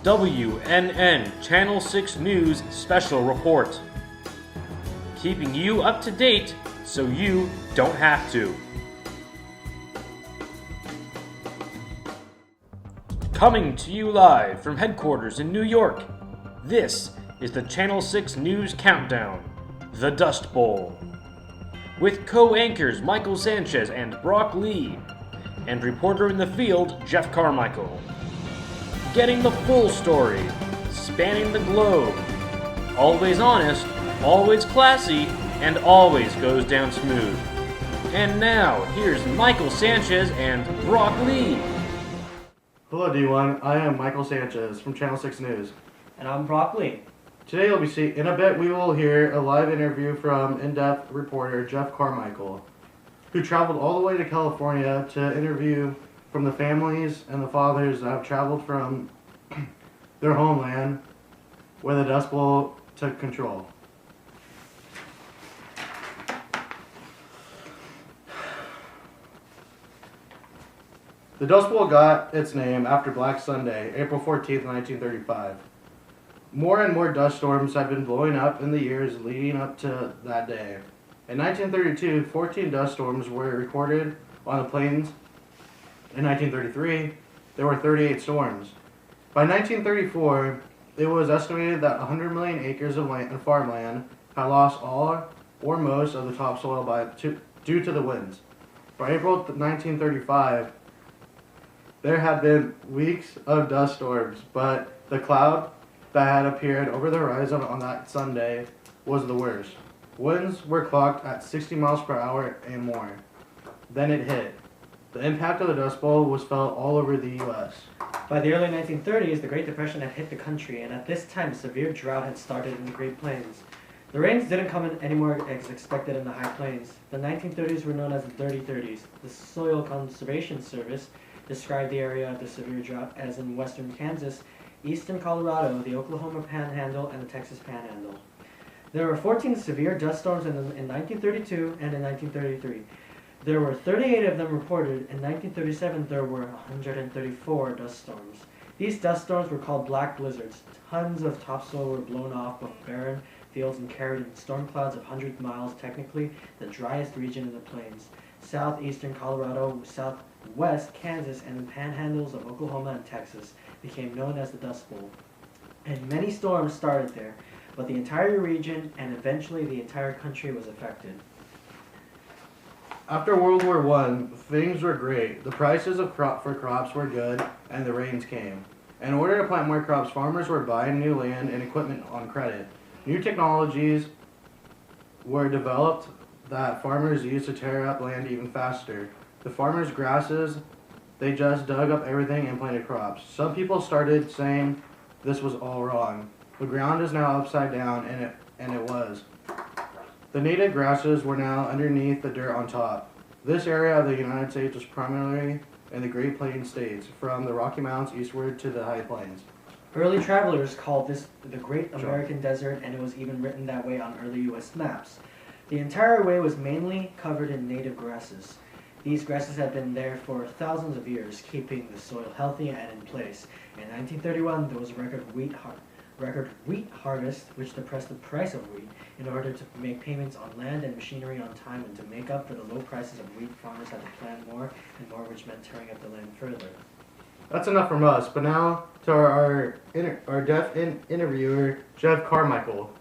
WNN Channel 6 News Special Report. Keeping you up to date so you don't have to. Coming to you live from headquarters in New York, this is the Channel 6 News Countdown, The Dust Bowl. With co-anchors Michael Sanchez and Brock Lee, and reporter in the field Jeff Carmichael. Getting the full story, spanning the globe. Always honest, always classy, and always goes down smooth. And now, here's Michael Sanchez and Brock Lee. Hello D1, I am Michael Sanchez from Channel 6 News. And I'm Brock Lee. Today in a bit we will hear a live interview from in-depth reporter Jeff Carmichael, who traveled all the way to California to interview from the families and the fathers that have traveled from their homeland where the Dust Bowl took control. The Dust Bowl got its name after Black Sunday, April 14th, 1935. More and more dust storms have been blowing up in the years leading up to that day. In 1932, 14 dust storms were recorded on the plains. In 1933, there were 38 storms. By 1934, it was estimated that 100 million acres of farmland had lost all or most of the topsoil due to the winds. By April 1935, there had been weeks of dust storms, but the cloud that had appeared over the horizon on that Sunday was the worst. Winds were clocked at 60 miles per hour and more. Then it hit. The impact of the Dust Bowl was felt all over the U.S. By the early 1930s, the Great Depression had hit the country, and at this time, severe drought had started in the Great Plains. The rains didn't come in anymore as expected in the High Plains. The 1930s were known as the Dirty 30s. The Soil Conservation Service described the area of the severe drought as in western Kansas, eastern Colorado, the Oklahoma Panhandle, and the Texas Panhandle. There were 14 severe dust storms in 1932 and in 1933. There were 38 of them reported. In 1937, there were 134 dust storms. These dust storms were called black blizzards. Tons of topsoil were blown off of barren fields and carried in storm clouds of 100 miles, technically the driest region in the plains. Southeastern Colorado, southwest Kansas, and the panhandles of Oklahoma and Texas became known as the Dust Bowl. And many storms started there, but the entire region and eventually the entire country was affected. After World War I, things were great. The prices for crops were good, and the rains came. In order to plant more crops, farmers were buying new land and equipment on credit. New technologies were developed that farmers used to tear up land even faster. The farmers' grasses, they just dug up everything and planted crops. Some people started saying this was all wrong. The ground is now upside down, and it was. The native grasses were now underneath the dirt on top. This area of the United States was primarily in the Great Plains states, from the Rocky Mountains eastward to the High Plains. Early travelers called this the Great American Desert, and it was even written that way on early U.S. maps. The entire way was mainly covered in native grasses. These grasses had been there for thousands of years, keeping the soil healthy and in place. In 1931, there was a record wheat harvest, which depressed the price of wheat. In order to make payments on land and machinery on time and to make up for the low prices of wheat, farmers had to plant more, and more, which meant tearing up the land further. That's enough from us, but now to our deaf interviewer, Jeff Carmichael.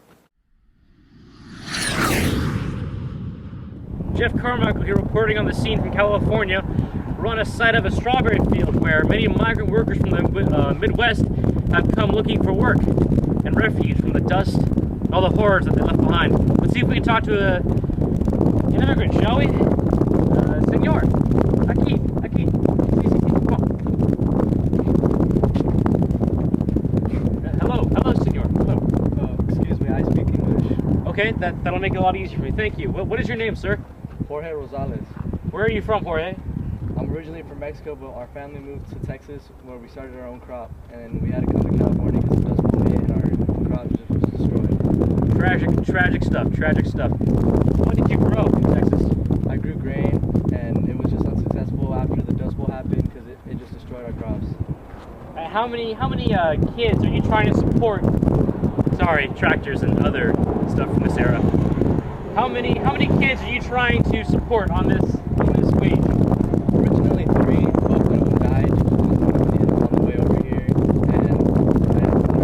Jeff Carmichael here reporting on the scene from California. We're on a site of a strawberry field where many migrant workers from the Midwest have come looking for work and refuge from the dust and all the horrors that they left behind. Let's see if we can talk to an immigrant, shall we? Senor, aquí, come on. Hello, senor, hello. Excuse me, I speak English. Okay, that'll make it a lot easier for me. Thank you. What is your name, sir? Jorge Rosales. Where are you from, Jorge? I'm originally from Mexico, but our family moved to Texas where we started our own crop, and we had to come to California because the Dust Bowl hit and our crop just was destroyed. Tragic stuff. What did you grow in Texas? I grew grain, and it was just unsuccessful after the Dust Bowl happened because it just destroyed our crops. How many kids are you trying to support? Sorry, tractors and other stuff from this era. How many kids are you trying to support on this week? Originally 3, but one of them died on the way over here. And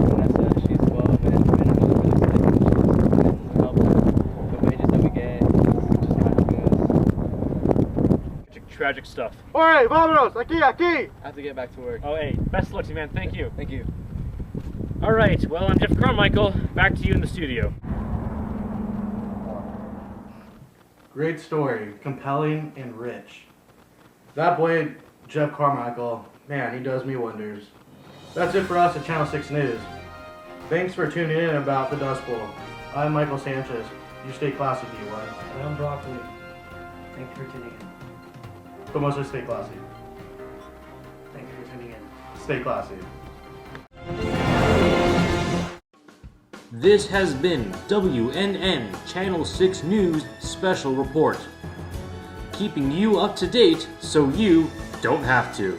Vanessa, she's 12, and Brandon was really sick, and she's help the wages that we get. It's just not helping us. Tragic stuff. Alright, vámonos! Aquí, aquí! I have to get back to work. Oh, hey, best of luck to you, man. Thank you. Thank you. All right, well, I'm Jeff Carmichael. Back to you in the studio. Great story, compelling and rich. That boy, Jeff Carmichael, man, he does me wonders. That's it for us at Channel 6 News. Thanks for tuning in about the Dust Bowl. I'm Michael Sanchez. You stay classy, D1. And I'm Broccoli. Thank you for tuning in. But mostly stay classy. Thank you for tuning in. Stay classy. This has been WNN Channel 6 News Special Report. Keeping you up to date so you don't have to.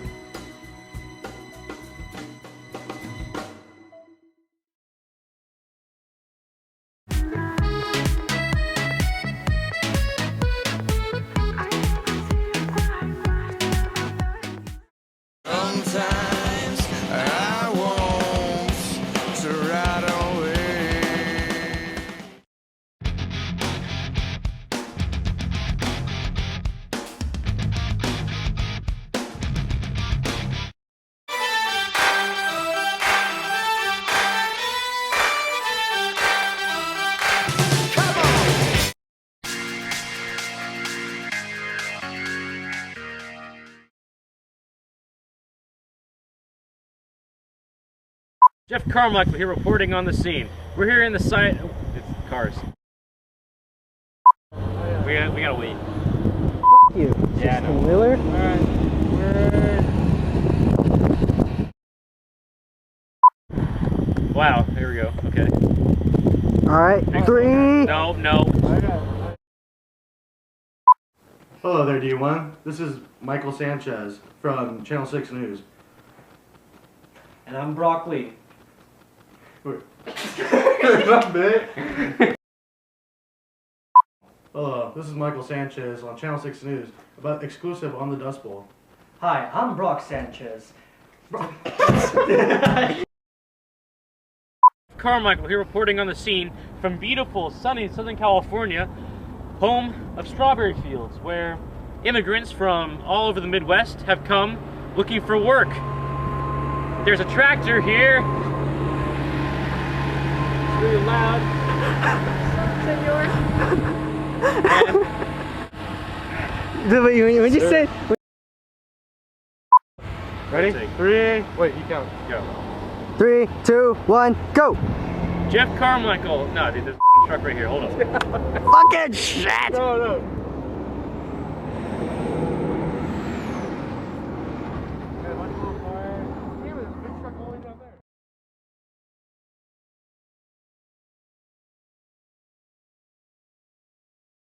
Sometimes I want to ride away. Come on! Jeff Carmichael here reporting on the scene. We're here in the site. Oh, it's cars. We gotta wait. You. Yeah, I know. Miller? Wow, here we go. Okay. Alright, Next 3. No, no. Hello there, D1. This is Michael Sanchez from Channel 6 News. And I'm Broccoli. Not big. Hello, this is Michael Sanchez on Channel 6 News about exclusive on the Dust Bowl. Hi, I'm Brock Sanchez. Carmichael here reporting on the scene from beautiful, sunny Southern California, home of strawberry fields, where immigrants from all over the Midwest have come looking for work. There's a tractor here. It's really loud. When you say... Ready? Take. 3. Wait, you count. Go. 3, 2, 1, go! Jeff Carmichael. No, dude, there's a truck right here. Hold on. Fucking shit! No.